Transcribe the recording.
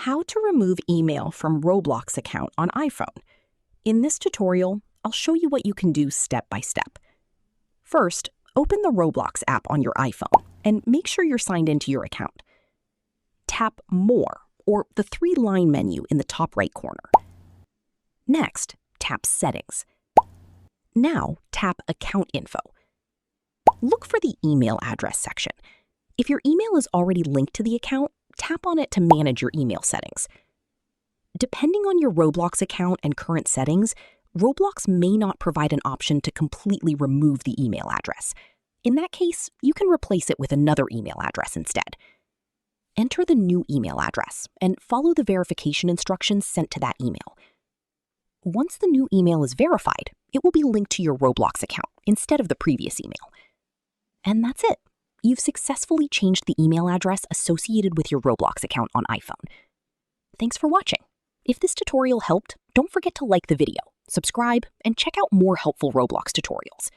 How to remove email from Roblox account on iPhone. In this tutorial, I'll show you what you can do step by step. First, open the Roblox app on your iPhone and make sure you're signed into your account. Tap More, or the three-line menu in the top right corner. Next, tap Settings. Now, tap Account Info. Look for the email address section. If your email is already linked to the account, tap on it to manage your email settings. Depending on your Roblox account and current settings, Roblox may not provide an option to completely remove the email address. In that case, you can replace it with another email address instead. Enter the new email address and follow the verification instructions sent to that email. Once the new email is verified, it will be linked to your Roblox account instead of the previous email. And that's it. You've successfully changed the email address associated with your Roblox account on iPhone. Thanks for watching. If this tutorial helped, don't forget to like the video, subscribe, and check out more helpful Roblox tutorials.